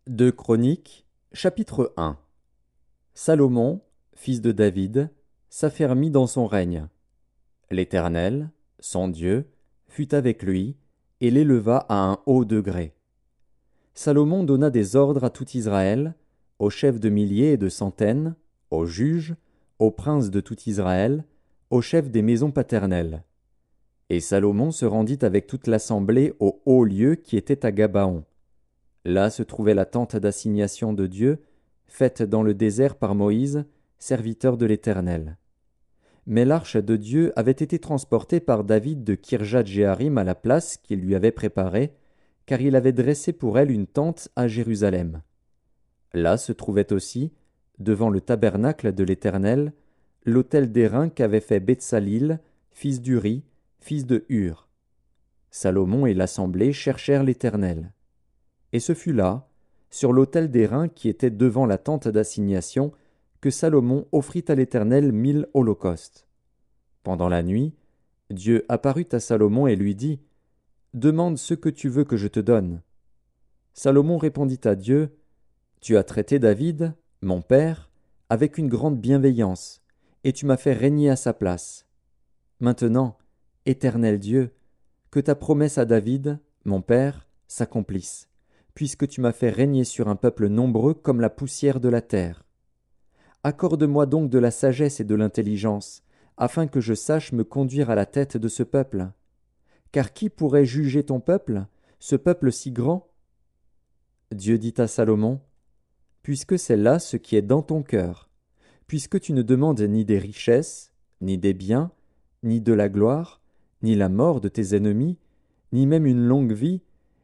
Deux Chroniques, chapitre 1. Salomon, fils de David, s'affermit dans son règne. L'Éternel, son Dieu, fut avec lui, et l'éleva à un haut degré. Salomon donna des ordres à tout Israël, aux chefs de milliers et de centaines, aux juges, aux princes de tout Israël, aux chefs des maisons paternelles. Et Salomon se rendit avec toute l'assemblée au haut lieu qui était à Gabaon. Là se trouvait la tente d'assignation de Dieu, faite dans le désert par Moïse, serviteur de l'Éternel. Mais l'arche de Dieu avait été transportée par David de Kirjath-Jéarim à la place qu'il lui avait préparée, car il avait dressé pour elle une tente à Jérusalem. Là se trouvait aussi, devant le tabernacle de l'Éternel, l'autel d'airain qu'avait fait Betsalil, fils d'Uri, fils de Hur. Salomon et l'assemblée cherchèrent l'Éternel. Et ce fut là, sur l'autel d'airain qui était devant la tente d'assignation, que Salomon offrit à l'Éternel 1000 holocaustes. Pendant la nuit, Dieu apparut à Salomon et lui dit : « Demande ce que tu veux que je te donne. » Salomon répondit à Dieu : « Tu as traité David, mon père, avec une grande bienveillance, et tu m'as fait régner à sa place. Maintenant, Éternel Dieu, que ta promesse à David, mon père, s'accomplisse, puisque tu m'as fait régner sur un peuple nombreux comme la poussière de la terre. Accorde-moi donc de la sagesse et de l'intelligence, afin que je sache me conduire à la tête de ce peuple. Car qui pourrait juger ton peuple, ce peuple si grand ? » Dieu dit à Salomon : « Puisque c'est là ce qui est dans ton cœur, puisque tu ne demandes ni des richesses, ni des biens, ni de la gloire, ni la mort de tes ennemis, ni même une longue vie,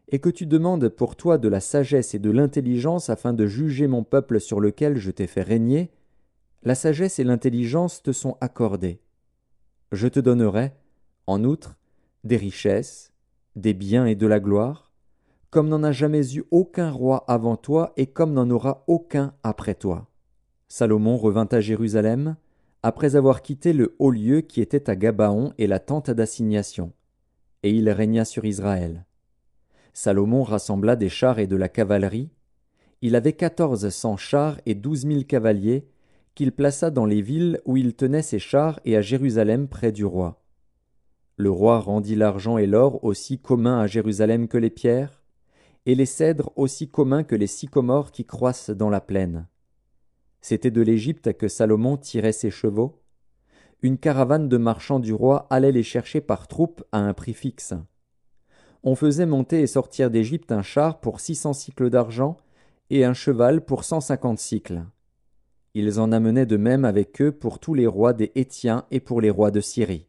et que tu demandes pour toi de la sagesse et de l'intelligence afin de juger mon peuple sur lequel je t'ai fait régner, la sagesse et l'intelligence te sont accordées. Je te donnerai, en outre, des richesses, des biens et de la gloire, comme n'en a jamais eu aucun roi avant toi et comme n'en aura aucun après toi. » Salomon revint à Jérusalem, après avoir quitté le haut lieu qui était à Gabaon et la tente d'assignation, et il régna sur Israël. Salomon rassembla des chars et de la cavalerie. Il avait 1400 chars et 12 000 cavaliers, qu'il plaça dans les villes où il tenait ses chars et à Jérusalem près du roi. Le roi rendit l'argent et l'or aussi communs à Jérusalem que les pierres, et les cèdres aussi communs que les sycomores qui croissent dans la plaine. C'était de l'Égypte que Salomon tirait ses chevaux. Une caravane de marchands du roi allait les chercher par troupes à un prix fixe. On faisait monter et sortir d'Égypte un char pour 600 cycles d'argent et un cheval pour 150 cycles. Ils en amenaient de même avec eux pour tous les rois des Hétiens et pour les rois de Syrie.